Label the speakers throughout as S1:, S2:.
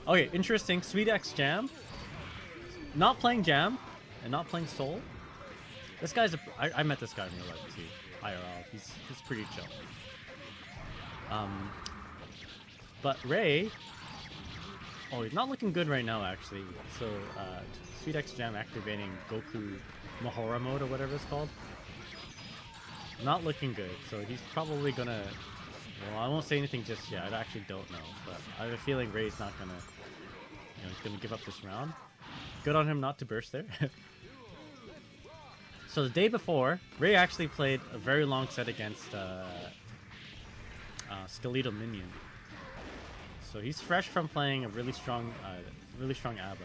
S1: Okay, interesting. Sweet X Jam. Not playing Jam and not playing Soul. This guy's I met this guy in real life too. IRL. He's pretty chill. But Ray. Oh, he's not looking good right now actually. So Sweet X Jam activating Goku Mahora mode or whatever it's called. Not looking good. So he's probably gonna. Well, I won't say anything just yet. I actually don't know, but I have a feeling Ray's not gonna. He's gonna give up this round. Good on him not to burst there. So the day before, Ray actually played a very long set against Skeletal Minion. So he's fresh from playing a really strong A.B.A.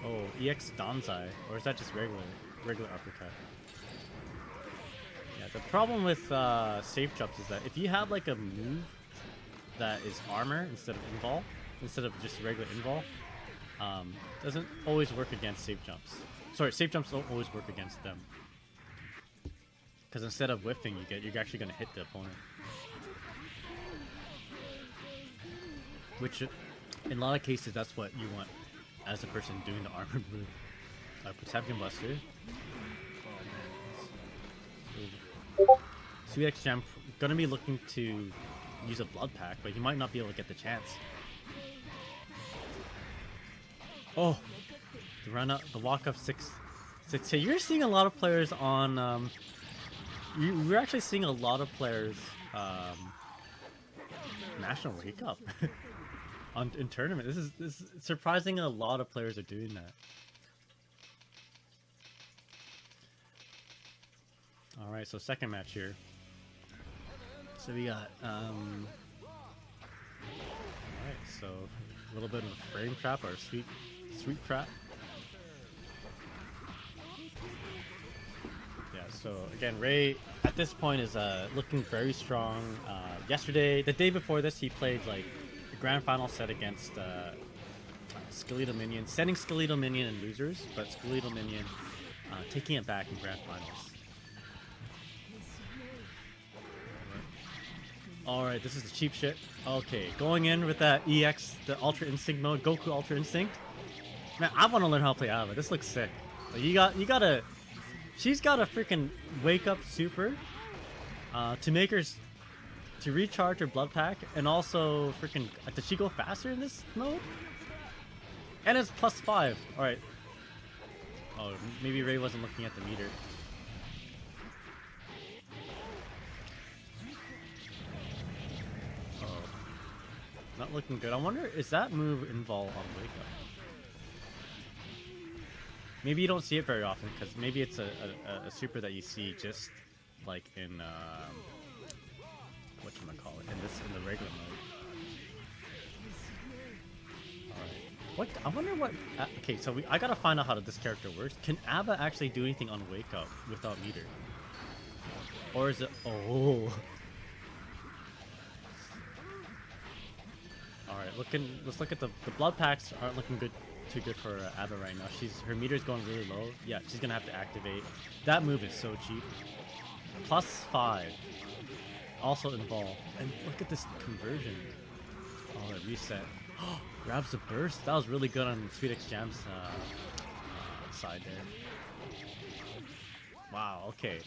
S1: Oh, EX Danzai, or is that just regular uppercut? Yeah, the problem with safe jumps is that if you have like a move that is armor instead of invul, instead of just regular invul, doesn't always work against safe jumps. Sorry, safe jumps don't always work against them. Because instead of whiffing, you're actually going to hit the opponent. Which, in a lot of cases, that's what you want as a person doing the armored move. Protecting Buster. Sweet X Jam gonna be looking to use a blood pack, but he might not be able to get the chance. Oh, the run up, the walk up 6. You're seeing a lot of players on. We're actually seeing a lot of players national wake up in tournament. This is surprising. A lot of players are doing that. All right, so second match here. So we got all right, so a little bit of a frame trap or a sweet trap. Yeah, so again, Ray at this point is looking very strong. The day before this, he played like the grand final set against Skeletal Minion, sending Skeletal Minion in losers, but Skeletal Minion taking it back in grand finals. Alright, this is the cheap shit. Okay, going in with that EX, the Ultra Instinct mode, Goku Ultra Instinct. Man, I want to learn how to play A.B.A. This looks sick. Like, she's got a freaking wake up super to recharge her blood pack, and also freaking does she go faster in this mode? And it's +5. All right. Oh, maybe Ray wasn't looking at the meter. Oh, not looking good. I wonder, is that move invul on wake up? Maybe you don't see it very often because maybe it's a super that you see just like in whatchamacallit, in the regular mode. Alright. What I wonder what okay, so I gotta find out how this character works. Can A.B.A. actually do anything on wake up without meter? Or is it oh Alright, let's look at the blood packs aren't looking too good for A.B.A. right now. Her meter's going really low. Yeah, she's gonna have to activate. That move is so cheap. +5. Also involved. And look at this conversion. Oh, it reset. Grabs the burst. That was really good on Sweet X Jam's side there. Wow, okay.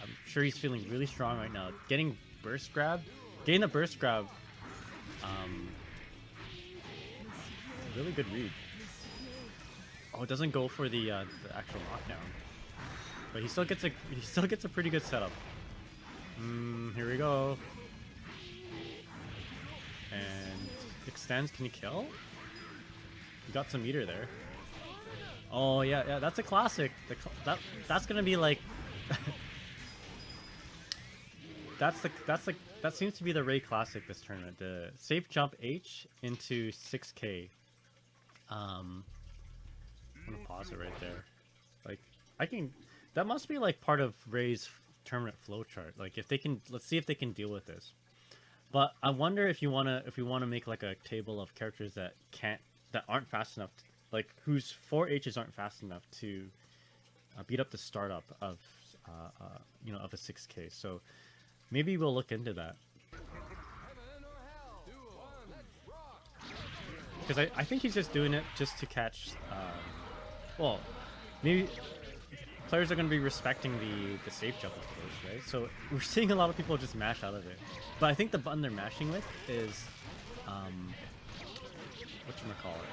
S1: I'm sure he's feeling really strong right now. Getting the burst grab. Really good read. Oh, it doesn't go for the actual knockdown, but he still gets a pretty good setup. Here we go. And extends. Can you kill? You got some meter there. Oh yeah, that's a classic. That's gonna be like. That seems to be the Ray classic this tournament. The safe jump H into 6K. I'm gonna pause it right there. Like, that must be like part of Ray's tournament flowchart. Like, if they can, let's see if they can deal with this. But I wonder if we wanna make like a table of characters that aren't fast enough, like whose 4H's aren't fast enough to beat up the startup of of a 6K. So maybe we'll look into that. because I think he's just doing it just to catch. Well, maybe players are going to be respecting the safe jump, of course, right? So we're seeing a lot of people just mash out of it. But I think the button they're mashing with is, whatchamacallit?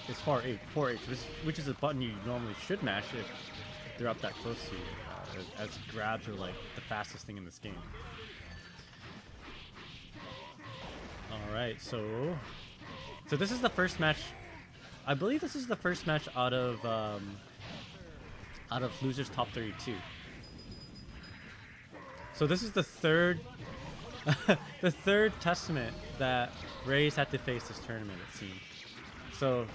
S1: It's 4H, which is a button you normally should mash if they're up that close to you, as grabs are like the fastest thing in this game. Alright, so this is the first match. I believe this is the first match out of losers top 32. So this is the third the third testament that Ray's had to face this tournament, it seems. So,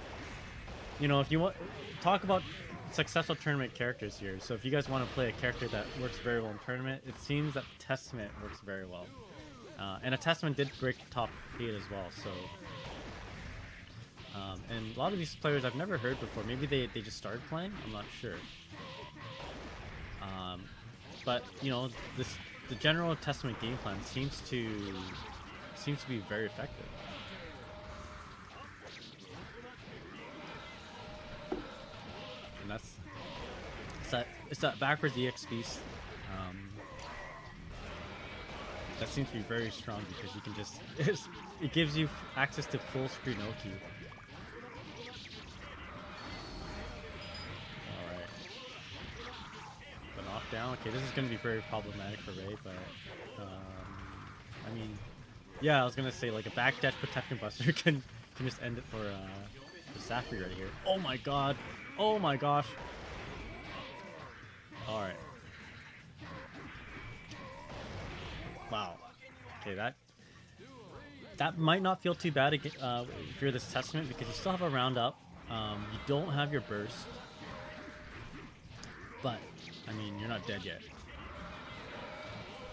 S1: you know, if you want talk about successful tournament characters here, so if you guys want to play a character that works very well in tournament, it seems that Testament works very well. And a Testament did break top 8 as well, so and a lot of these players I've never heard before. Maybe they just started playing, I'm not sure. But you know, the general Testament game plan seems to be very effective. And it's that backwards EX beast that seems to be very strong because you can just it gives you access to full screen Oki. Down. Okay, this is going to be very problematic for Ray, but I mean, yeah, I was going to say like a backdash protection buster can just end it for Safri right here. Oh my god! Oh my gosh! All right. Wow. Okay, that might not feel too bad if you're this Testament because you still have a round up. You don't have your burst, but I mean, you're not dead yet.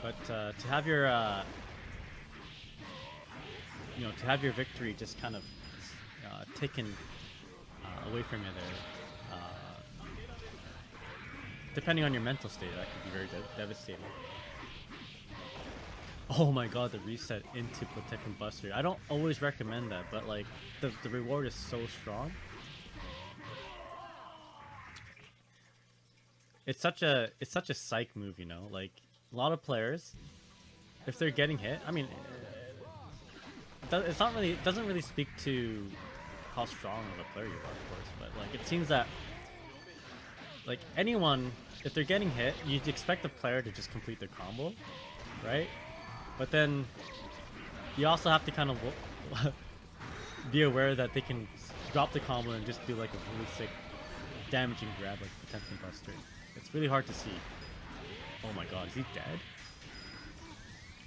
S1: But to have your, you know, to have your victory just kind of taken away from you there, depending on your mental state, that could be very devastating. Oh my god, the reset into Protect and Buster. I don't always recommend that, but like the reward is so strong. It's such a psych move, you know. Like a lot of players, if they're getting hit, I mean, it doesn't really speak to how strong of a player you are, of course. But like it seems that like anyone, if they're getting hit, you'd expect the player to just complete their combo, right? But then you also have to kind of be aware that they can drop the combo and just do like a really sick damaging grab like Protecting Buster. It's really hard to see. Oh my god, is he dead?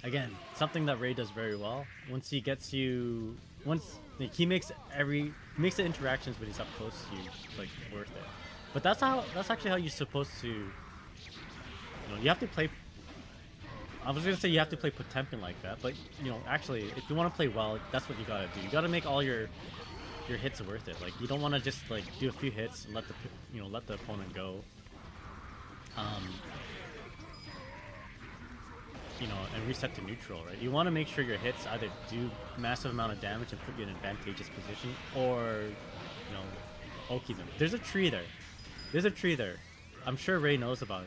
S1: Again, something that Ray does very well. Once he gets you, like, he makes the interactions when he's up close to you like worth it. But that's actually how you're supposed to. You know, you have to play. I was gonna say you have to play Potemkin like that, but you know, actually, if you want to play well, that's what you gotta do. You gotta make all your hits worth it. Like you don't want to just like do a few hits and let the opponent go. You know, and reset to neutral, right? You want to make sure your hits either do massive amount of damage and put you in an advantageous position, or, you know, Oki them. There's a tree there. There's a tree there. I'm sure Ray knows about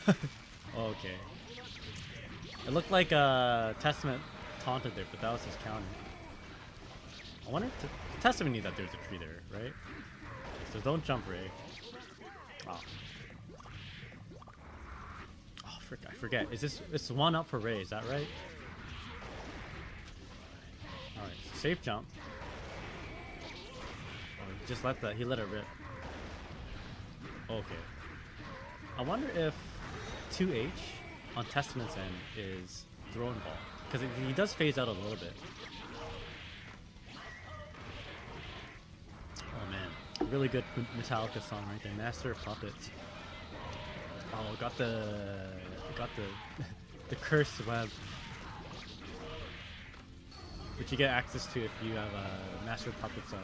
S1: it. Okay. It looked like Testament taunted there, but that was his counter. I wonder if Testament knew that there's a tree there, right? So don't jump, Ray. Oh. I forget. It's one up for Ray, is that right? Alright, safe jump. Oh, he let it rip. Okay. I wonder if 2H on Testament's end is throwing ball. Because he does phase out a little bit. Oh man. Really good Metallica song right there. Master of Puppets. Oh, got the cursed web, which you get access to if you have a Master of Puppets up.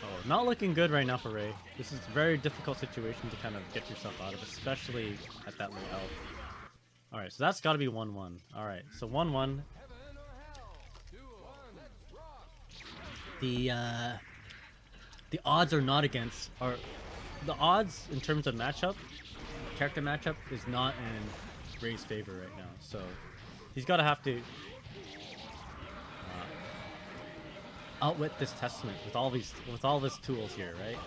S1: Oh, not looking good right now for Ray. This is a very difficult situation to kind of get yourself out of, especially at that low health. Alright, so that's got to be 1-1. Alright, so 1-1. the odds are not against, or the odds in terms of matchup, character matchup, is not in Ray's favor right now. So he's got to have to outwit this Testament with all his tools here, right?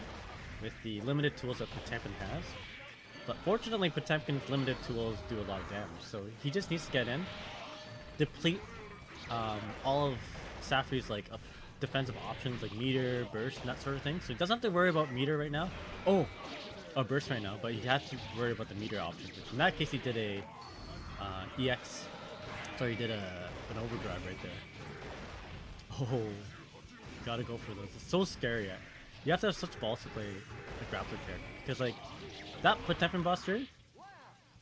S1: With the limited tools that Potemkin has. But fortunately, Potemkin's limited tools do a lot of damage, so he just needs to get in, deplete all of Safri's like defensive options like meter, burst, and that sort of thing. So he doesn't have to worry about meter right now. Oh, a burst right now, but he has to worry about the meter options. Which in that case, he did a EX. Sorry, he did an overdrive right there. Oh, gotta go for those. It's so scary. You have to have such balls to play a grappler character because like that Potemkin Buster,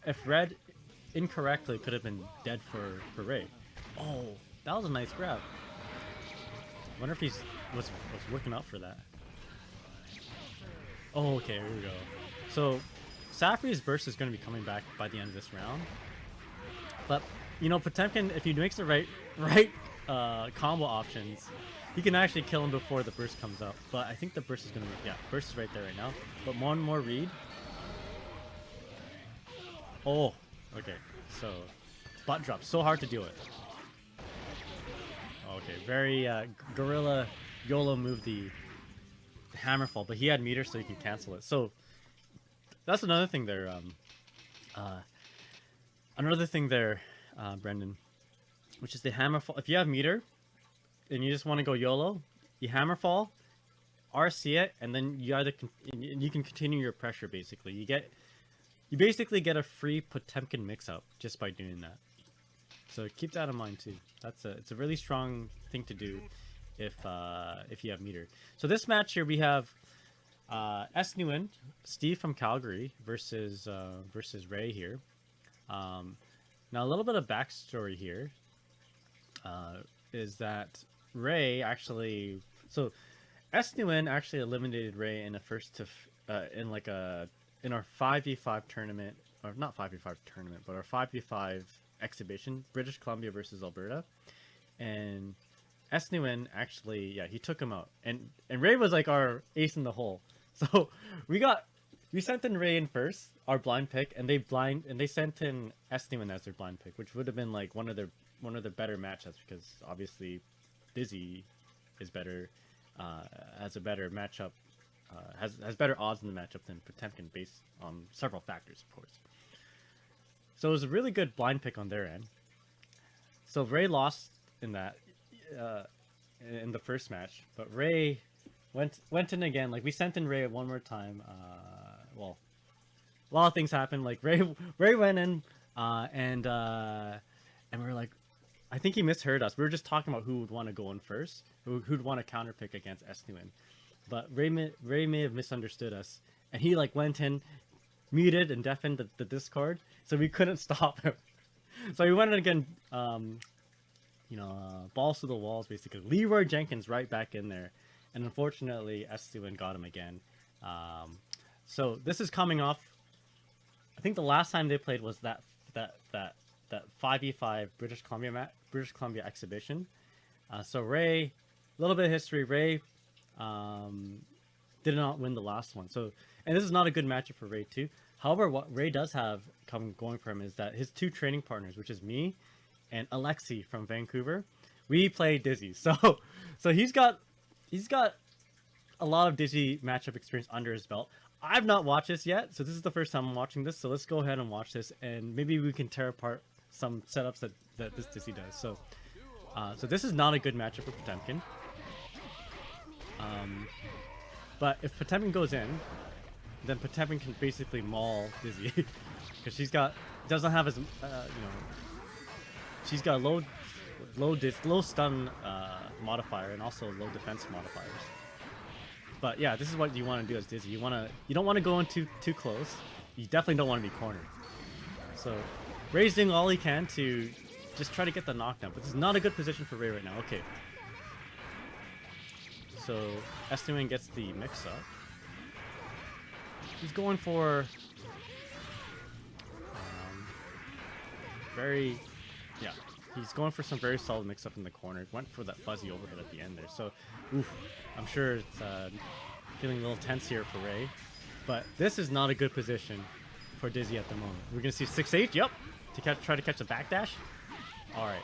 S1: if read incorrectly, could have been dead for Ray. Oh, that was a nice grab. Wonder if he was working out for that. Oh, okay, here we go. So, Safri's burst is going to be coming back by the end of this round. But, you know, Potemkin, if he makes the right combo options, he can actually kill him before the burst comes out. But I think the burst is going to be... Yeah, burst is right there right now. But one more read. Oh, okay. So, butt drop. So hard to do it. Okay, very gorilla YOLO move the hammerfall, but he had meter so he can cancel it. So that's another thing there. Brendan, which is the hammerfall. If you have meter and you just want to go YOLO, you hammerfall, RC it, and then you either you can continue your pressure. Basically, you basically get a free Potemkin mix-up just by doing that. So keep that in mind too. It's a really strong thing to do if you have meter. So this match here we have S Nguyen, Steve from Calgary versus Ray here. Now a little bit of backstory here is that Ray actually S Nguyen actually eliminated Ray in a in our 5v5 tournament, or not 5v5 tournament, but our 5v5 exhibition, British Columbia versus Alberta, and S Nguyen actually, yeah, he took him out, and Ray was like our ace in the hole. So we sent in Ray in first, our blind pick, and they sent in S Nguyen as their blind pick, which would have been like one of their better matchups because obviously Dizzy is better, has a better matchup, has better odds in the matchup than Potemkin based on several factors, of course. So it was a really good blind pick on their end. So Ray lost in that, in the first match, but Ray went in again. Like we sent in Ray one more time. Well, a lot of things happened. Like Ray went in, and we were like, I think he misheard us. We were just talking about who would want to go in first, who'd want to counter pick against S Nguyen. But Ray may have misunderstood us, and he like went in, muted and deafened the Discord, so we couldn't stop him. So he went in again, balls to the walls basically. Leroy Jenkins right back in there, and unfortunately S Nguyen got him again. So this is coming off. I think the last time they played was that 5v5 British Columbia exhibition. So Ray, a little bit of history. Ray did not win the last one. So, and this is not a good matchup for Ray too. However, what Ray does have going for him is that his two training partners, which is me and Alexi from Vancouver, we play Dizzy. So he's got a lot of Dizzy matchup experience under his belt. I've not watched this yet, so this is the first time I'm watching this. So let's go ahead and watch this, and maybe we can tear apart some setups that this Dizzy does. So this is not a good matchup for Potemkin. But if Potemkin goes in, then Potemkin can basically maul Dizzy because doesn't have as she's got a low stun modifier and also low defense modifiers. But yeah, this is what you want to do as Dizzy. You don't want to go in too close. You definitely don't want to be cornered. So Ray's doing all he can to just try to get the knockdown, but this is not a good position for Ray right now. Okay. So S Nguyen gets the mix up. He's going for he's going for some very solid mix-up in the corner. Went for that fuzzy overhead at the end there. So, oof, I'm sure it's feeling a little tense here for Ray. But this is not a good position for Dizzy at the moment. We're going to see 6-8, yep, to try to catch a backdash. All right.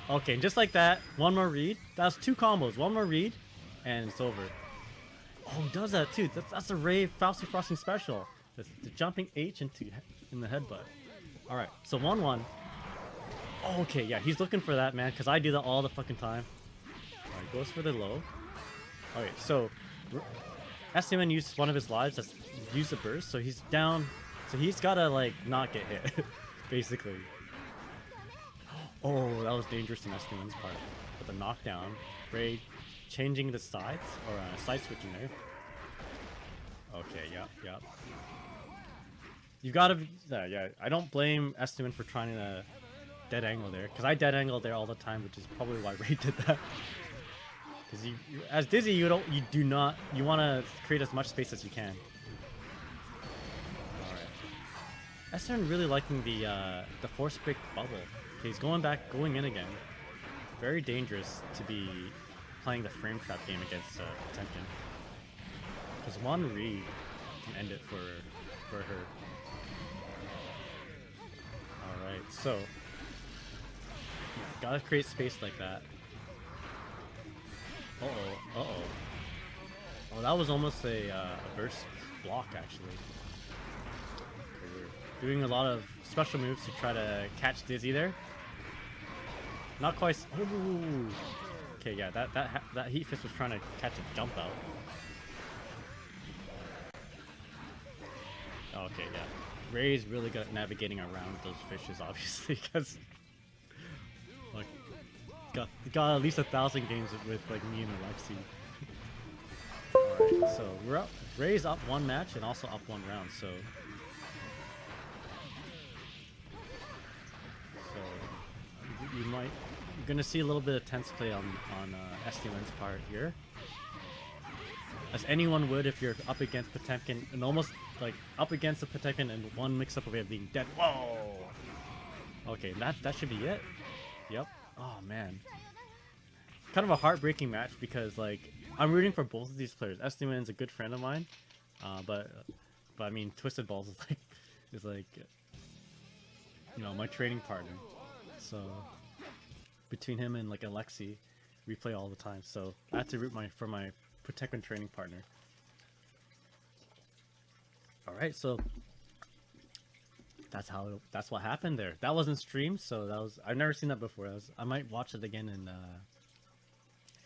S1: Okay, and just like that, one more read. That's 2 combos. One more read, and it's over. Oh, he does that too. That's a Ray Fausty Frosting special. The jumping H in the headbutt. All right, so 1-1. Oh, okay, yeah, he's looking for that, man, because I do that all the fucking time. All right, goes for the low. All right, so SMN used one of his lives to use the burst, so he's down. So he's gotta like not get hit, basically. Oh, that was dangerous in SMN's part. But the knockdown, Ray changing the sides or side switching there. Okay, yep. You gotta be, yeah. I don't blame SMN for trying to dead angle there, because I dead angle there all the time, which is probably why Ray did that. Because you, as Dizzy, you want to create as much space as you can. All right. SMN really liking the force break bubble. Okay, he's going in again. Very dangerous to be playing the frame trap game against Potemkin. Just one read can end it for her. Alright, so gotta create space like that. Oh, that was almost a burst block, actually. Okay, we're doing a lot of special moves to try to catch Dizzy there. Not quite. Oh. Okay, yeah, that Heat Fist was trying to catch a jump out. Okay, yeah. Ray's really good at navigating around those fishes, obviously, because like got at least 1,000 games with like me and Alexi. Alright, so we're up. Ray's up 1 match and also up 1 round, so you're gonna see a little bit of tense play on SDLN's part here, as anyone would if you're up against Potemkin and almost like up against the Potemkin and 1 mix-up away of being dead. Whoa. Okay, that should be it. Yep. Oh man. Kind of a heartbreaking match because like I'm rooting for both of these players. SDLN is a good friend of mine, but I mean Twisted Balls is like you know, my training partner. So between him and like Alexi, we play all the time. So I had to root for my Potemkin training partner. All right, so that's what happened there. That wasn't streamed, so I've never seen that before. I might watch it again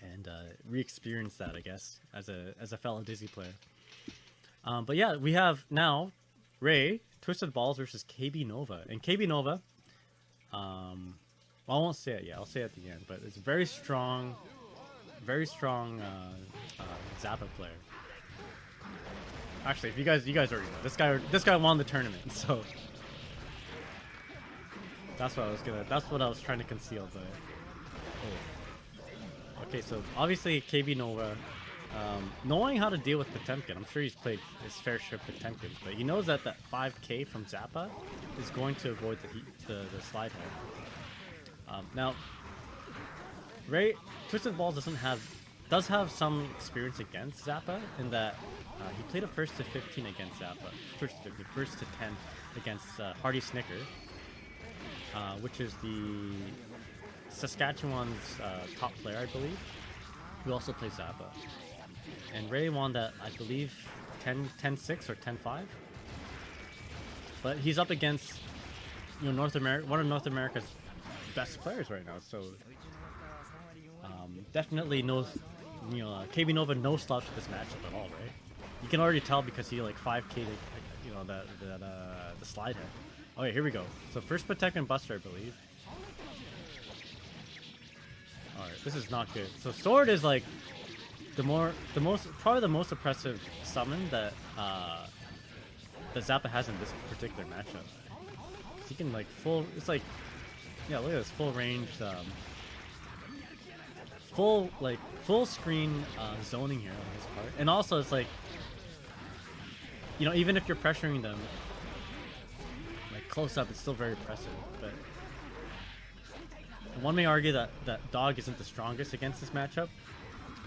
S1: and re-experience that, I guess, as a fellow Dizzy player. But yeah, we have now Ray Twisted Balls versus KB Nova, and KB Nova. Well, I won't say it yet. I'll say it at the end. But it's a very strong Zappa player. Actually, if you guys already know, this guy won the tournament, so that's what I was trying to conceal. But okay, so obviously KB Nova, knowing how to deal with Potemkin, I'm sure he's played his fair share of Potemkin, but he knows that 5K from Zappa is going to avoid the slide head. Now, Ray Twisted Balls does have some experience against Zappa in that he played a 1st to 15 against Zappa, 1st to 10 against Hardy Snicker, which is the Saskatchewan's top player, I believe, who also plays Zappa. And Ray won that, I believe, 10-6 or 10-5. But he's up against, you know, one of North America's best players right now, so definitely knows, you know, KB Nova no slouch with this matchup at all, right? You can already tell because he like 5K, you know, the slide head. Okay, here we go. So first Potemkin Buster, I believe. All right, this is not good. So Sword is like probably the most oppressive summon that Zappa has in this particular matchup. He can like it's like, yeah, look at this full range, full screen zoning here on his part, and also it's like, you know, even if you're pressuring them like close up, it's still very impressive. But one may argue that dog isn't the strongest against this matchup.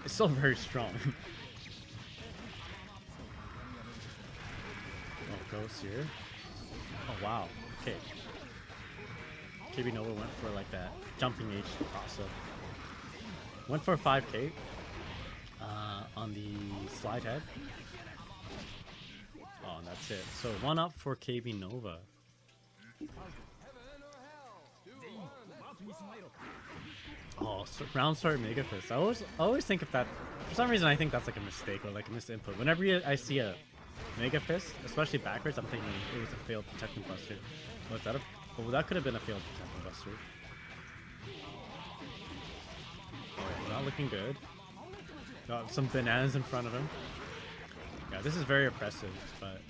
S1: It's still very strong. Oh, Ghost here. Oh wow. Okay. KB Nova went for like that jumping H cross up. Went for a 5k on the slide head. Oh, and that's it. So 1 up for KB Nova. Oh, so round start Mega Fist. I always think of that. For some reason, I think that's like a mistake or like a misinput. Whenever I see a Mega Fist, especially backwards, I'm thinking it was a failed Protection Buster. Was that a? Oh, that could have been a failed Protection Buster. Oh, not looking good. Got some bananas in front of him. Yeah, this is very oppressive, but.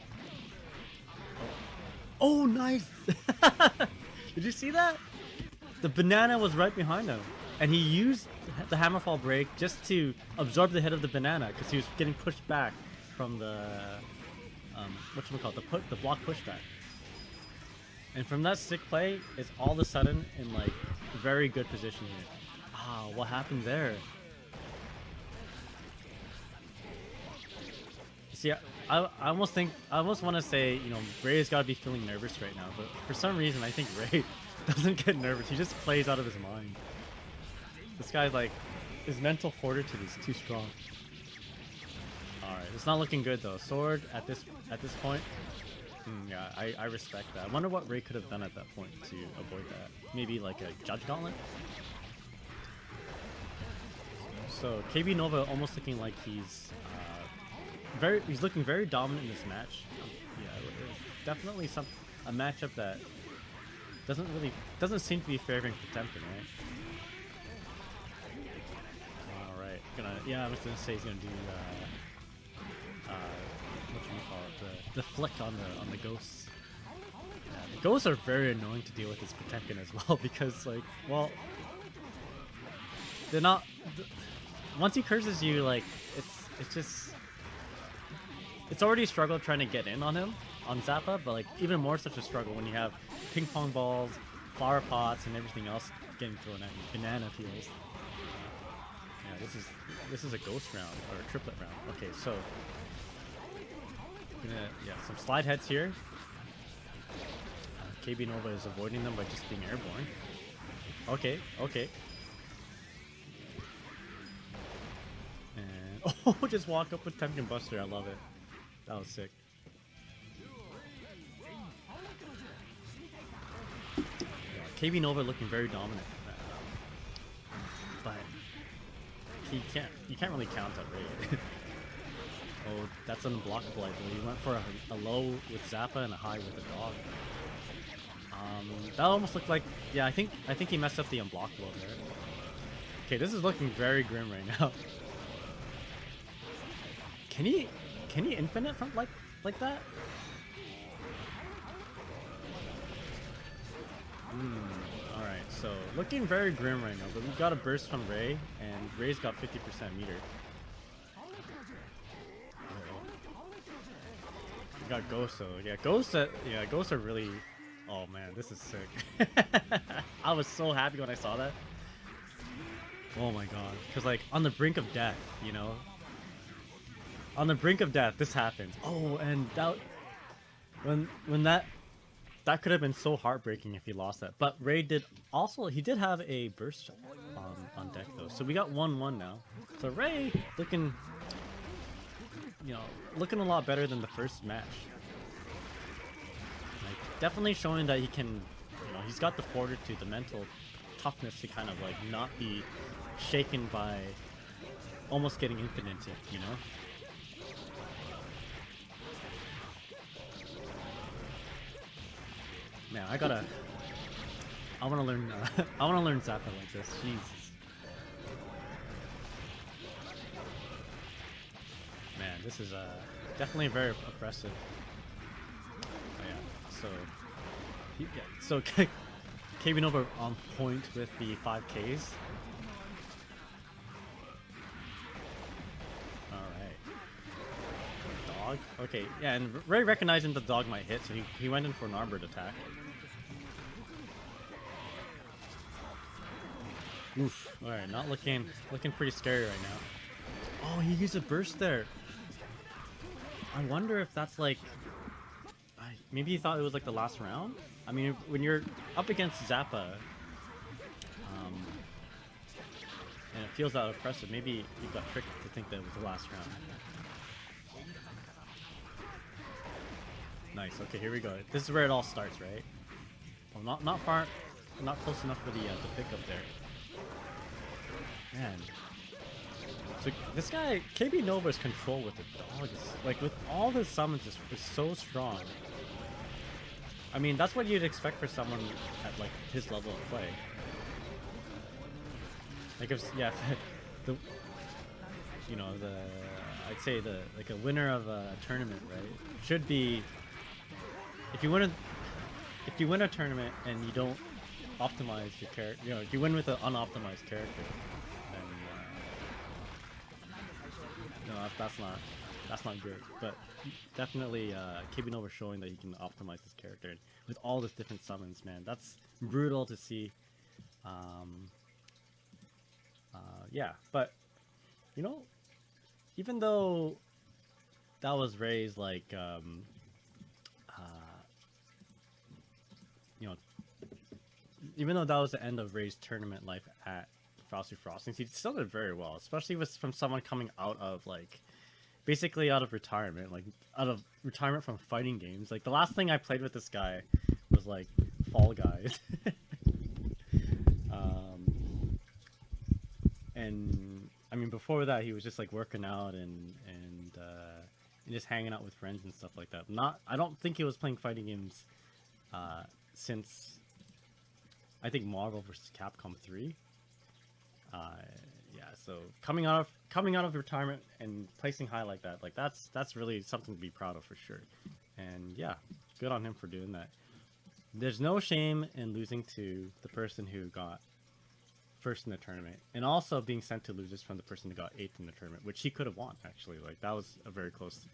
S1: Oh, nice! Did you see that? The banana was right behind him, and he used the Hammerfall break just to absorb the hit of the banana because he was getting pushed back from the the block pushback. And from that stick play, it's all of a sudden in like very good position here. Ah, what happened there? See, I almost want to say, you know, Ray's got to be feeling nervous right now, but for some reason I think Ray doesn't get nervous. He just plays out of his mind. This guy's like, his mental fortitude is too strong. All right, it's not looking good though. Sword at this point. Yeah, I respect that. I wonder what Ray could have done at that point to avoid that. Maybe like a Judge Gauntlet. So KB Nova almost looking like he's looking very dominant in this match. Yeah, it's definitely a matchup that doesn't seem to be favoring Potemkin, right? All right, I was gonna say he's gonna do what do you call it, the flick on the ghosts. Yeah, the ghosts are very annoying to deal with as Potemkin as well because like, well, they're not. Once he curses you, like it's already a struggle trying to get in on him on Zappa, but like even more such a struggle when you have ping pong balls, flower pots, and everything else getting thrown at you. Banana peels. Yeah, this is a ghost round or a triplet round. Okay, so some slide heads here. KB Nova is avoiding them by just being airborne. Okay. And oh, just walk up with Temkin Buster. I love it. That was sick. Yeah, KB Nova looking very dominant, but you can't really count that Ray. Oh, that's unblockable, I believe. He went for a low with Zappa and a high with the dog. That almost looked like, yeah, I think he messed up the unblockable there. Okay, this is looking very grim right now. Can he infinite from like that? Alright, so looking very grim right now, but we've got a burst from Ray, and Ray's got 50% meter. We got Ghost though. Yeah, Ghosts are really. Oh man, this is sick. I was so happy when I saw that. Oh my god, because like on the brink of death, you know. On the brink of death, this happens. Oh, and that when that could have been so heartbreaking if he lost that. But Ray did have a burst shot on deck though, so we got 1-1 now. So Ray looking a lot better than the first match. Like definitely showing that he can, he's got the fortitude, the mental toughness to kind of like not be shaken by almost getting infinite, you know. Man, I want to learn Zappa like this. Jesus. Man, this is definitely very oppressive. Oh, yeah, so KB Nova on point with the 5Ks. Dog? Okay, yeah, and Ray recognizing the dog might hit, so he went in for an armored attack. All right, not looking pretty scary right now. Oh, he used a burst there. I wonder if that's like, maybe he thought it was like the last round. I mean, when you're up against Zappa, and it feels that oppressive, maybe he got tricked to think that it was the last round. Nice. Okay, here we go. This is where it all starts, right? Oh, not far, not close enough for the pickup there. Man. So this guy, KB Nova's control with the dog is, like, with all his summons is so strong. I mean, that's what you'd expect for someone at, like, his level of play. Like, if, yeah, the, you know, I'd say like a winner of a tournament, right? Should be, if you win a tournament and you don't optimize your character, you know, if you win with an unoptimized character, then no, that's not good. But definitely, KB Nova showing that he can optimize his character with all these different summons, man. That's brutal to see. Yeah, but you know, even though that was Ray's like, you know, even though that was the end of Ray's tournament life at Frosty Frostings, he still did very well, especially with from someone coming out of like, basically out of retirement, like out of retirement from fighting games. Like the last thing I played with this guy was like Fall Guys. And I mean, before that, he was just like working out and just hanging out with friends and stuff like that. I don't think he was playing fighting games since I think Marvel vs. Capcom 3. Yeah, so coming out of retirement and placing high like that, like that's really something to be proud of for sure. And yeah, good on him for doing that. There's no shame in losing to the person who got first in the tournament, and also being sent to losers from the person who got 8th in the tournament, which he could have won actually. Like that was a very close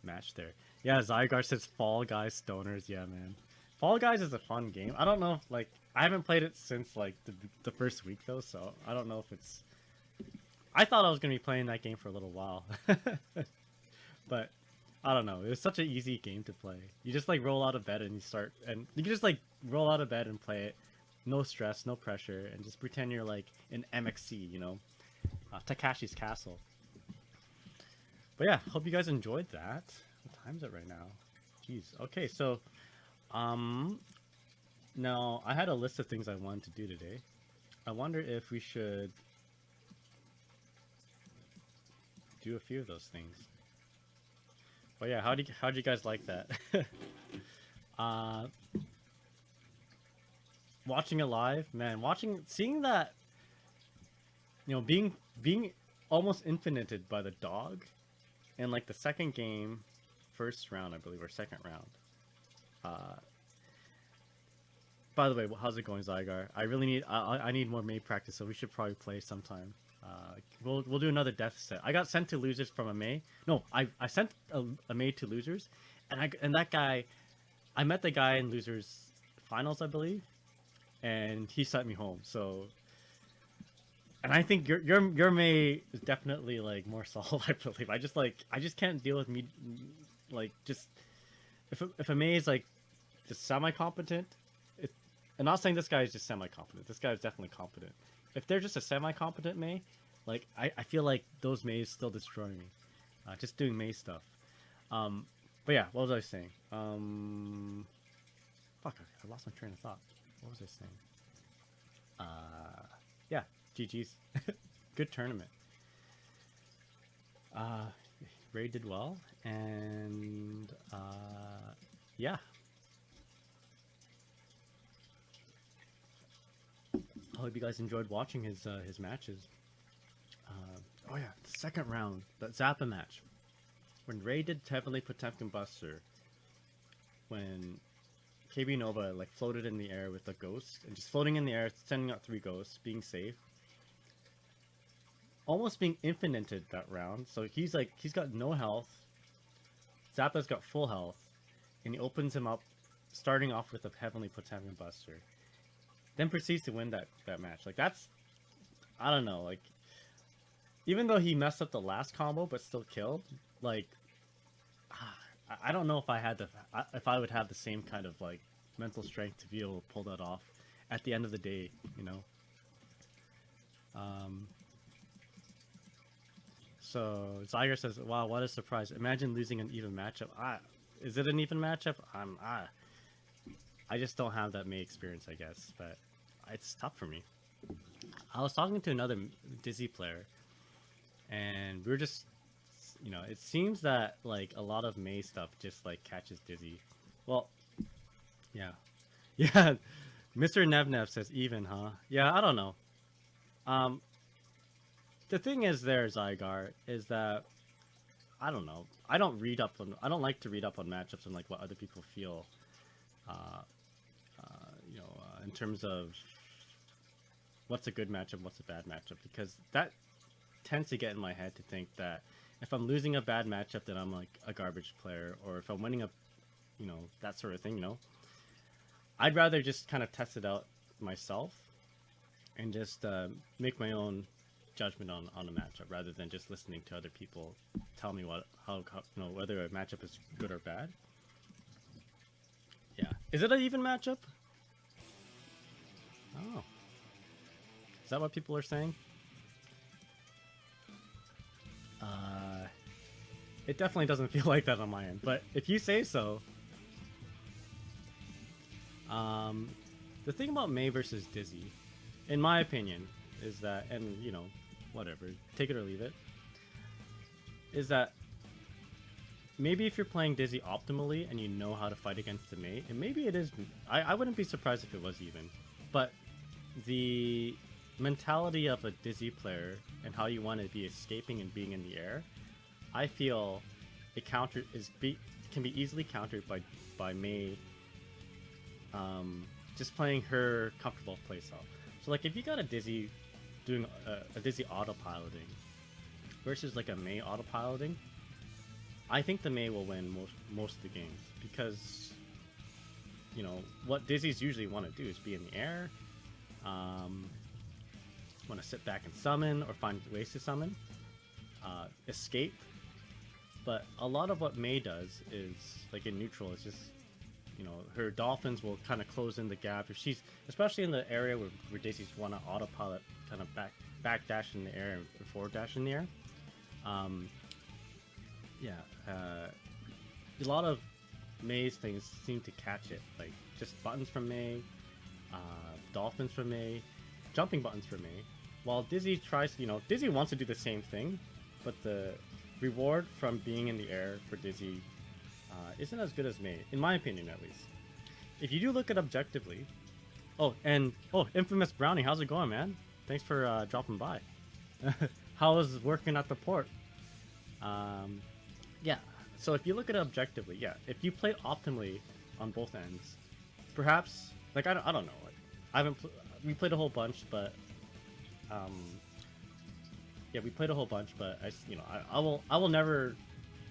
S1: match there. Yeah, Zygar says Fall Guys stoners. Yeah, man, Fall Guys is a fun game. I don't know if, like, I haven't played it since like the first week though, so I don't know if it's. I thought I was gonna be playing that game for a little while, but I don't know. It was such an easy game to play. You just like roll out of bed and you start, and you can just like roll out of bed and play it. No stress, no pressure, and just pretend you're like in MXC, you know, Takashi's Castle. But yeah, hope you guys enjoyed that. What time is it right now? Jeez. Okay, so now I had a list of things I wanted to do today. I wonder if we should do a few of those things. But yeah, how'd you guys like that? Watching it live, man, seeing that, you know, being almost infinited by the dog in like the second game, first round I believe, or second round. By the way, how's it going, Zygar? I really need I need more May practice, so we should probably play sometime. We'll do another death set. I got sent to losers from a May. No, I sent a May to losers, and that guy, I met the guy in losers finals, I believe, and he sent me home. So, and I think your May is definitely like more solid. I believe. I just can't deal with me, like, just if a May is like just semi competent. I'm not saying this guy is just semi competent. This guy is definitely competent. If they're just a semi competent May, like I feel like those Mays still destroy me. Just doing May stuff. But yeah, what was I saying? Fuck, I lost my train of thought. What was I saying? Yeah, GG's. Good tournament. Ray did well, and yeah. I hope you guys enjoyed watching his matches. Oh yeah, the second round, that Zappa match, when Ray did Heavenly Potemkin Buster, when KB Nova like floated in the air with a ghost and just floating in the air, sending out 3 ghosts, being safe, almost being infinited that round. So he's got no health. Zappa's got full health, and he opens him up, starting off with a Heavenly Potemkin Buster. then proceeds to win that match. Like that's, I don't know, like even though he messed up the last combo but still killed, like I don't know if if I would have the same kind of like mental strength to be able to pull that off at the end of the day, you know. So Zyger says, "Wow, what a surprise! Imagine losing an even matchup. Is it an even matchup? I just don't have that Mei experience, I guess, but it's tough for me." I was talking to another Dizzy player, and we were just, you know, it seems that like a lot of Mei stuff just like catches Dizzy. Well, yeah, yeah. Mr. Nevnev says even, huh? Yeah, I don't know. The thing is, there, Zygar, is that I don't know. I don't read up on. I don't like to read up on matchups and like what other people feel. In terms of what's a good matchup, what's a bad matchup, because that tends to get in my head to think that if I'm losing a bad matchup, then I'm like a garbage player, or if I'm winning a, you know, that sort of thing. You know, I'd rather just kind of test it out myself and just make my own judgment on a matchup rather than just listening to other people tell me how you know, whether a matchup is good or bad. Yeah, is it an even matchup? Oh, is that what people are saying? It definitely doesn't feel like that on my end, but if you say so. The thing about Mei versus Dizzy, in my opinion, is that, and you know, whatever, take it or leave it, is that maybe if you're playing Dizzy optimally and you know how to fight against the Mei, and maybe it is, I wouldn't be surprised if it was even, but the mentality of a Dizzy player and how you want to be escaping and being in the air, I feel it can be easily countered by Mei just playing her comfortable playstyle. So like if you got a Dizzy doing a Dizzy autopiloting versus like a Mei autopiloting, I think the Mei will win most of the games because, you know, what Dizzies usually want to do is be in the air, want to sit back and summon or find ways to summon, escape. But a lot of what Mei does is, like in neutral, is just, you know, her dolphins will kind of close in the gap. If she's, especially in the area where Dizzies want to autopilot, kind of back dash in the air and forward dash in the air. A lot of Mei's things seem to catch it, like just buttons from Mei, dolphins from Mei, jumping buttons from Mei. While Dizzy tries, you know, Dizzy wants to do the same thing, but the reward from being in the air for Dizzy isn't as good as Mei, in my opinion at least. If you do look at objectively, Infamous Brownie, how's it going, man? Thanks for dropping by. How was working at the port? Yeah, so if you look at it objectively, yeah, if you play optimally on both ends, perhaps, like, I don't know, like, we played a whole bunch, but, yeah, we played a whole bunch, but, I will never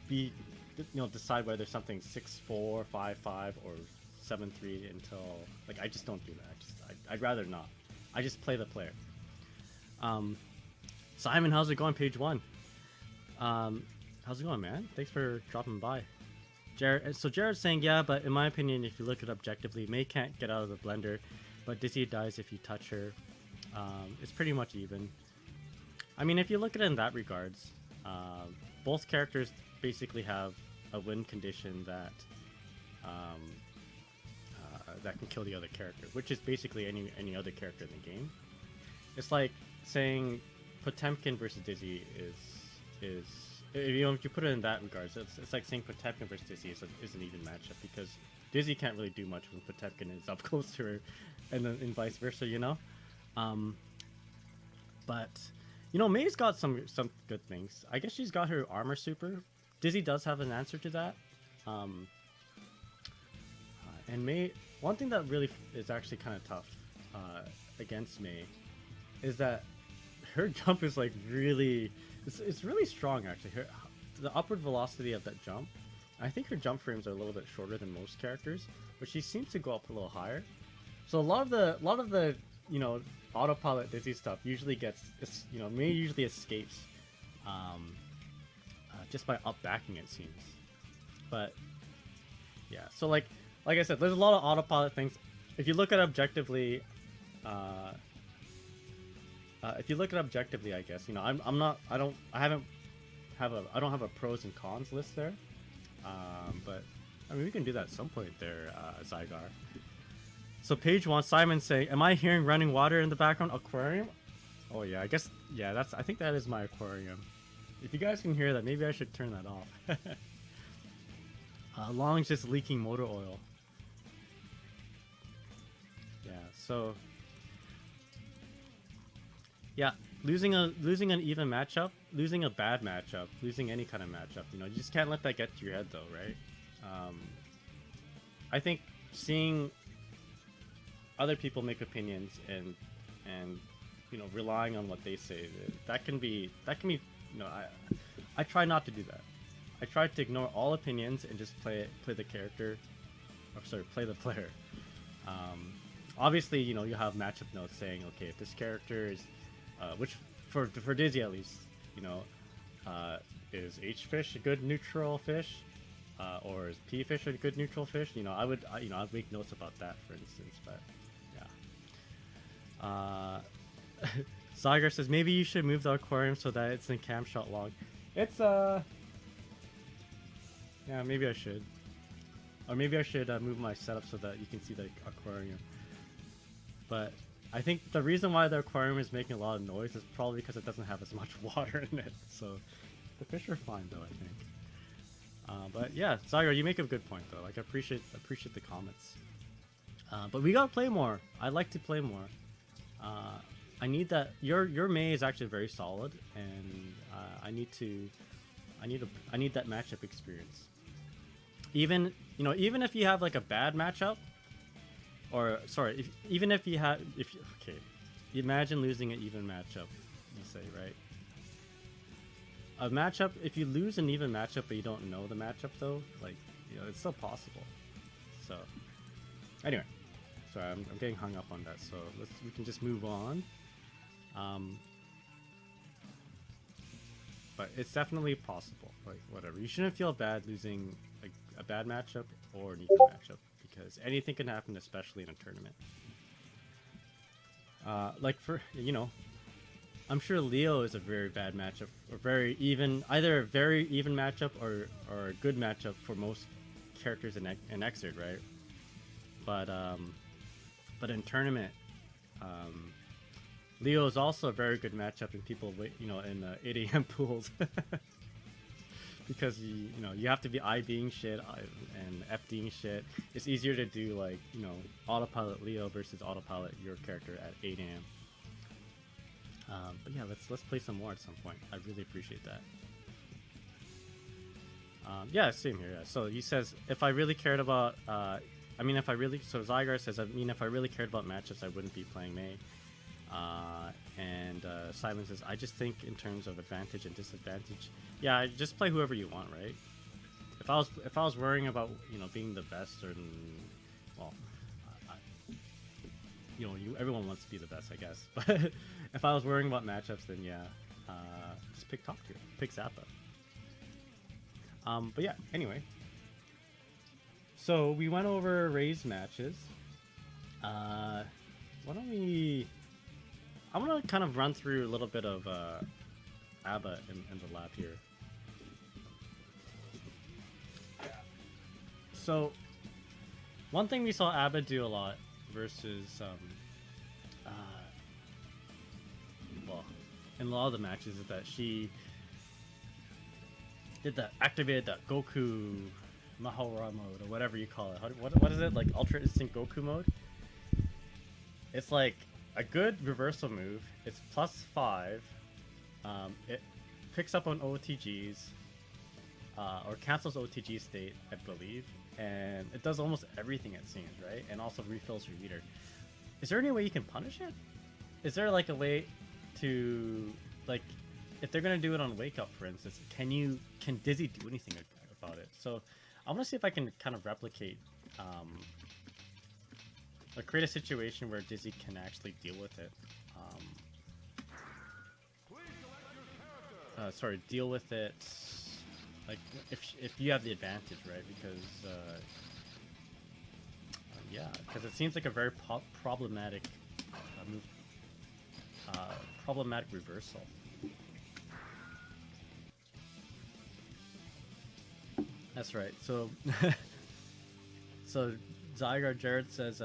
S1: be, you know, decide whether something's 6-4, 5-5, or 7-3 until, like, I just don't do that. I'd rather not. I just play the player. Simon, how's it going, page 1? How's it going, man? Thanks for dropping by. Jared's saying, yeah, but in my opinion, if you look at it objectively, Mei can't get out of the blender, but Dizzy dies if you touch her. It's pretty much even. I mean, if you look at it in that regards, both characters basically have a win condition that that can kill the other character, which is basically any other character in the game. It's like saying Potemkin versus Dizzy is you know, if you put it in that regards, it's like saying Potemkin versus Dizzy is an even matchup because Dizzy can't really do much when Potemkin is up close to her, and vice versa, you know. But you know, Mei's got some good things. I guess she's got her armor super. Dizzy does have an answer to that. And Mei, one thing that really is actually kind of tough against Mei is that her jump is like really, it's really strong actually. The upward velocity of that jump, I think her jump frames are a little bit shorter than most characters, but she seems to go up a little higher. So a lot of the you know autopilot dizzy stuff usually gets usually escapes just by up backing, it seems. But yeah, so like I said, there's a lot of autopilot things. If you look at it objectively, uh, I guess I'm not I don't have a pros and cons list there. But I mean we can do that at some point there, Zygar. So page one, Simon saying, "Am I hearing running water in the background? Aquarium? Oh yeah, I guess yeah. I think that is my aquarium. If you guys can hear that, maybe I should turn that off." Long's just leaking motor oil. Yeah. So yeah, losing an even matchup, losing a bad matchup, losing any kind of matchup. You just can't let that get to your head though, right? I think seeing other people make opinions and relying on what they say, that can be I try not to do that. I try to ignore all opinions and just play the character, or sorry, play the player. Obviously, you have matchup notes saying, okay, if this character is which for Dizzy at least, is H fish a good neutral fish, or is P fish a good neutral fish? I'd make notes about that, for instance. But yeah, Sagar says maybe you should move the aquarium so that it's in cam shot log. It's yeah, maybe I should, or maybe I should move my setup so that you can see the aquarium. But I think the reason why the aquarium is making a lot of noise is probably because it doesn't have as much water in it. So the fish are fine though, I think. But yeah, Zygar, you make a good point though. Like I appreciate the comments. But we gotta play more. I'd like to play more. I need that. Your Mei is actually very solid, and I need that matchup experience. Even if you have like a bad matchup. Or sorry, okay, imagine losing an even matchup. You say, right? A matchup, if you lose an even matchup but you don't know the matchup though, like it's still possible. So anyway, sorry, I'm getting hung up on that. So we can just move on. But it's definitely possible. Like whatever, you shouldn't feel bad losing like a bad matchup or an even matchup, because anything can happen, especially in a tournament. Like I'm sure Leo is a very bad matchup, or either a very even matchup or a good matchup for most characters in Xrd, right? But in tournament, Leo is also a very good matchup, and people in 8 AM pools. Because you have to be IBing shit and FDing shit. It's easier to do like autopilot Leo versus autopilot your character at 8 AM. But yeah, let's play some more at some point. I really appreciate that. Yeah, same here. Yeah. So he says if I really cared about, so Zygar says if I really cared about matchups, I wouldn't be playing Mei. And Simon says, I just think in terms of advantage and disadvantage. Yeah, just play whoever you want, right? If I was worrying about being the best, or well, everyone wants to be the best, I guess. But if I was worrying about matchups, then yeah, just pick top tier, pick Zappa. But yeah, anyway. So we went over raised matches. Why don't we? I'm gonna kind of run through a little bit of A.B.A in the lab here. So, one thing we saw A.B.A do a lot versus, well, in a lot of the matches is that she activated that Goku Mahora mode, or whatever you call it. What is it? Like Ultra Instinct Goku mode? It's like a good reversal move. It's +5. It picks up on OTGs, or cancels OTG state, I believe, and it does almost everything it seems, right? And also refills your meter. Is there any way you can punish it? Is there like a way to, like, if they're gonna do it on Wake Up, for instance, can Dizzy do anything about it? So I want to see if I can kind of replicate Like create a situation where Dizzy can actually deal with it. Sorry, deal with it. Like if you have the advantage, right? Because yeah, because it seems like a very problematic move, problematic reversal. That's right. So, so Zygar Jared says,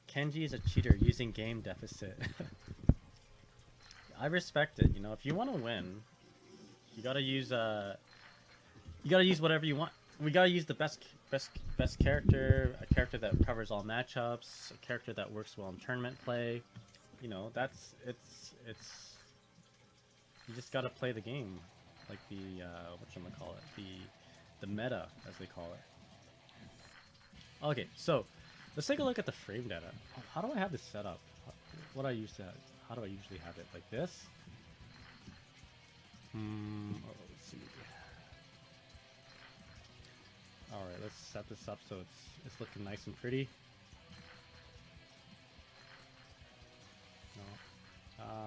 S1: Kenji is a cheater using game deficit. I respect it. You know, if you want to win, you gotta use whatever you want. We gotta use the best character, a character that covers all matchups, a character that works well in tournament play. You know, it's. You just gotta play the game, like the whatchamacallit, the meta, as they call it. Okay, so let's take a look at the frame data. How do I have this set up? How do I usually have it? Like this? Let's see. All right, let's set this up so it's looking nice and pretty. No,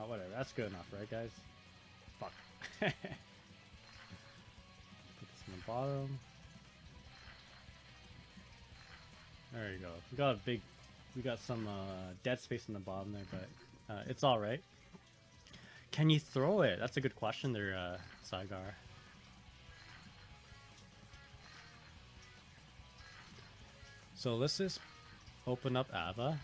S1: whatever. That's good enough, right, guys? Fuck. Put this in the bottom. There you go. We got some dead space in the bottom there, but it's all right. Can you throw it? That's a good question there, Zygar. So let's just open up A.B.A.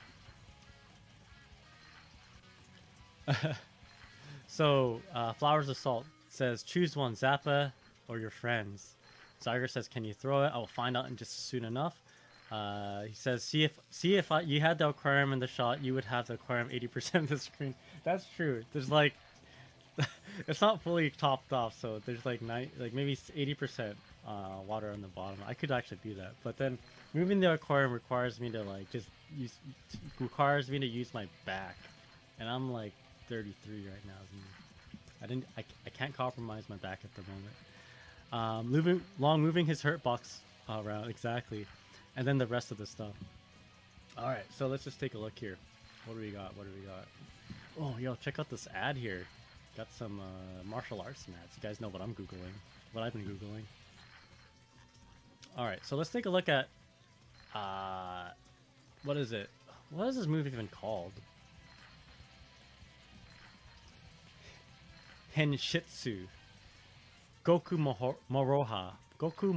S1: So Flowers of Salt says choose one, Zappa or your friends. Zyger says can you throw it? I will find out in just soon enough. He says see if you had the aquarium in the shot, you would have the aquarium 80% of the screen. That's true. There's like it's not fully topped off, so there's like maybe 80% water on the bottom. I could actually do that, but then moving the aquarium requires me to use my back, and I'm like 33 right now. I can't compromise my back at the moment. Moving his hurt box around, exactly, and then the rest of the stuff. All right, so let's just take a look here. What do we got? Oh, yo, check out this ad here. Got some martial arts mats. You guys know what I'm googling, what I've been googling. All right, so let's take a look at what is it? What is this move even called? Henshitsu. Goku Moroha. Goku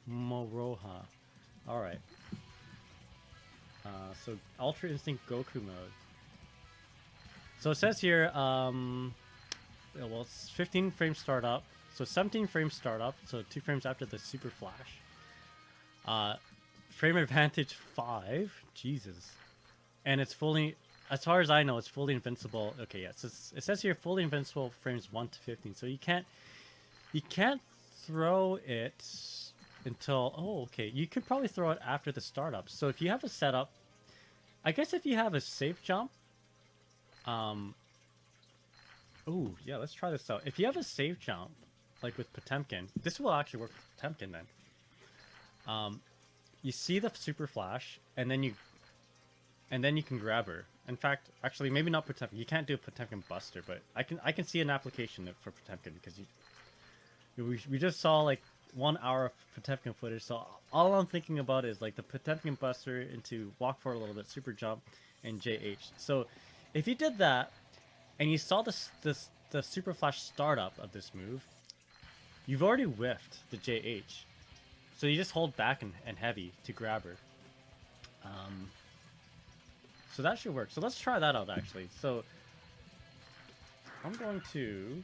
S1: Moroha. All right. So Ultra Instinct Goku mode. So it says here, well, it's 15 frames startup, so 17 frames startup, so 2 frames after the super flash. Frame advantage 5, Jesus, and it's fully, as far as I know, it's fully invincible. Okay, yes, it says here fully invincible frames 1 to 15, so you can't throw it until, oh, okay, you could probably throw it after the startup. So if you have a setup, I guess if you have a safe jump. Oh, yeah, let's try this out. If you have a safe jump, like with Potemkin, this will actually work with Potemkin then. You see the super flash, and then you can grab her. In fact, actually, maybe not Potemkin. You can't do a Potemkin Buster, but I can see an application for Potemkin because we just saw like 1 hour of Potemkin footage. So all I'm thinking about is like the Potemkin Buster into walk forward a little bit, super jump, and JH. So if you did that, and you saw the super flash startup of this move, you've already whiffed the JH. So you just hold back and heavy to grab her. So that should work. So let's try that out actually. So I'm going to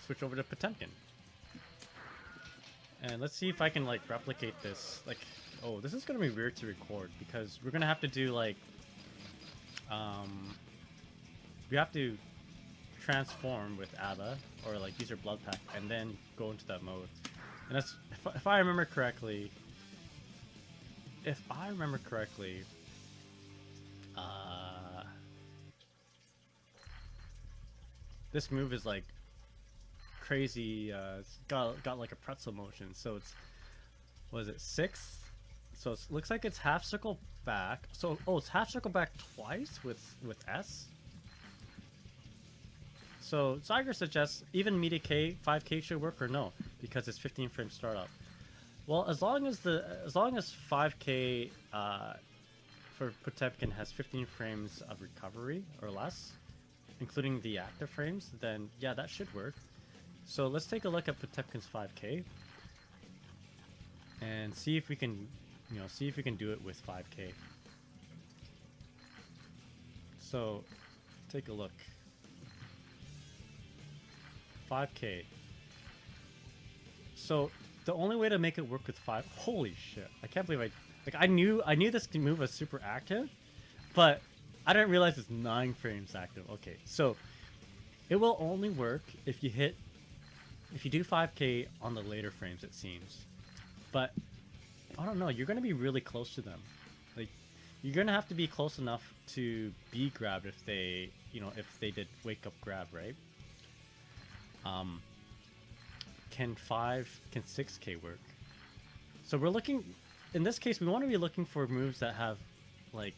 S1: switch over to Potemkin. And let's see if I can like replicate this. Like, oh, this is gonna be weird to record because we're gonna have to do like we have to transform with A.B.A. or like use her blood pack and then go into that mode. And that's if I remember correctly. This move is like crazy. It's got like a pretzel motion. So it's, what is it, 6 So it looks like it's half circle back. So it's half circle back twice with S. So Zyger suggests even media K 5K should work or no, because it's 15 frame startup. Well, as long as 5K for Potemkin has 15 frames of recovery or less, including the active frames, then yeah, that should work. So let's take a look at Potemkin's 5K and see if we can, do it with 5K. So take a look. 5K. So the only way to make it work with 5, holy shit! I can't believe I knew this move was super active, but I didn't realize it's 9 frames active. Okay, so it will only work if you do 5K on the later frames, it seems. But I don't know, you're gonna be really close to them. Like, you're gonna have to be close enough to be grabbed if they did wake up grab, right? Can 6K work? So we're looking, in this case, we want to be looking for moves that have like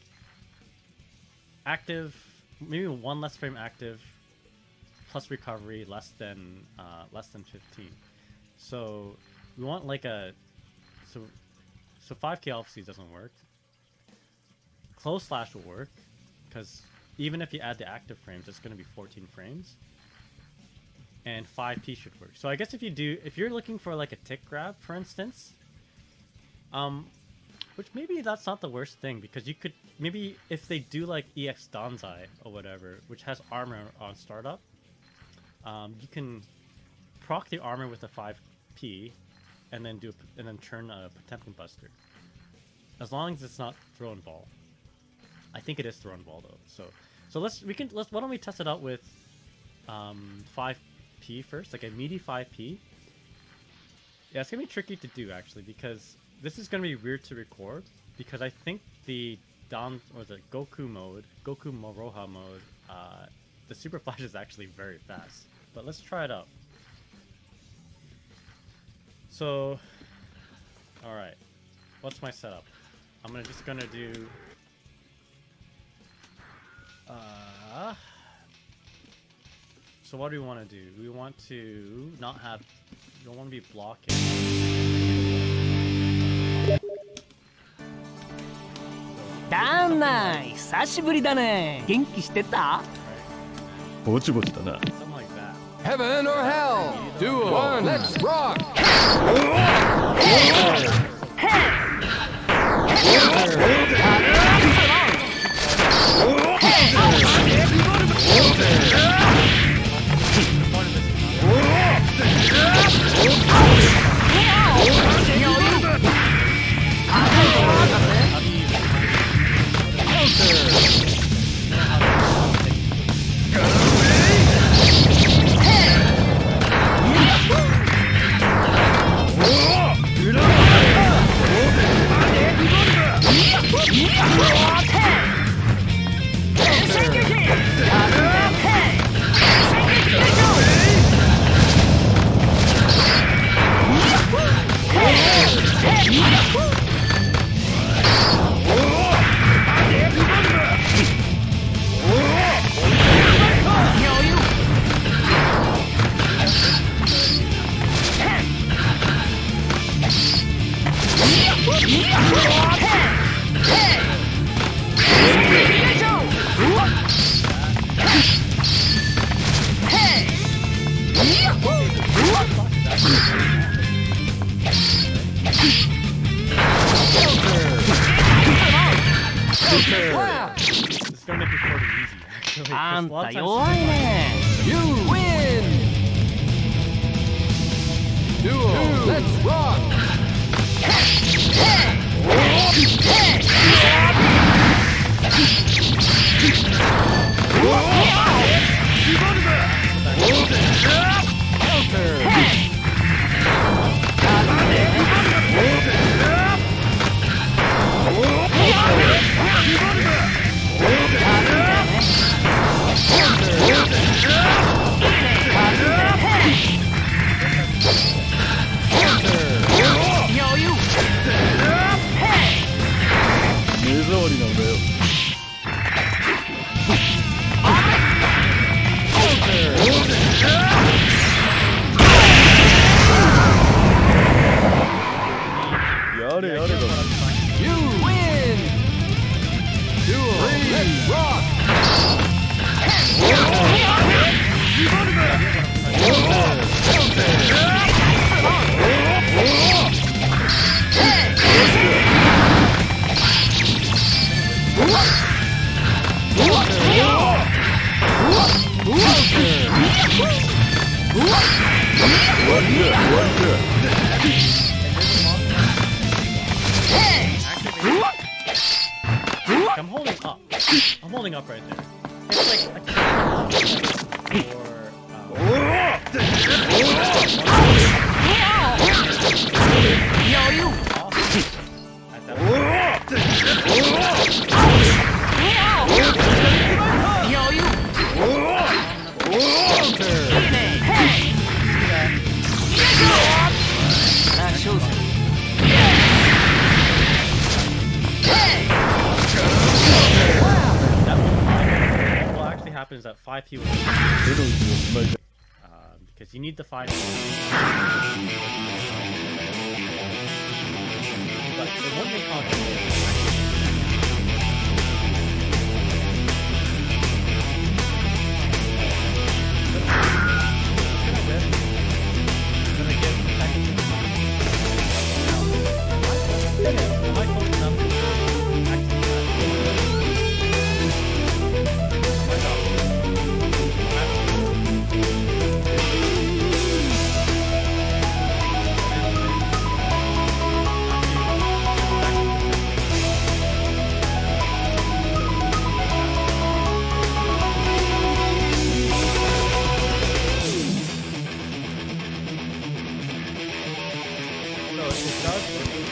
S1: active, maybe 1 less frame active, plus recovery less than 15. So we want like so 5K obviously doesn't work. Close slash will work, because even if you add the active frames, it's going to be 14 frames. And 5P should work. So I guess if you're looking for like a tick grab, for instance, which maybe that's not the worst thing, because you could maybe, if they do like EX Danzai or whatever, which has armor on startup, you can proc the armor with a 5P, and then turn a Potemkin Buster, as long as it's not Throne Ball. I think it is Throne Ball though. So why don't we test it out with 5P first, like a meaty 5P. Yeah, it's gonna be tricky to do actually, because this is gonna be weird to record, because I think the Goku Moroha mode, the Super Flash is actually very fast. But let's try it out. So, alright. What's my setup? I'm just gonna do so what do we want to do? We want to not have, we don't want to be blocking.
S2: ダンナイ久しぶりだね元気してた
S3: ぼちぼちだな
S1: Something like that.
S4: Heaven or hell? Duo. One. Let's rock.
S1: It's gonna make recording easy, actually.
S2: あん
S1: 'cause a lot
S2: た
S1: of times-
S2: 弱いね
S4: You win. Duo. Let's rock.
S3: あれ
S1: Yeah,
S3: あ
S1: I
S3: れ
S1: get
S3: だ
S1: what I'm trying to
S4: You win! Duel, let's rock!
S1: I'm holding up. I'm holding up right there. It's like a at that what will actually happen is that 5 people because you need the 5 but it won't make contact. So it does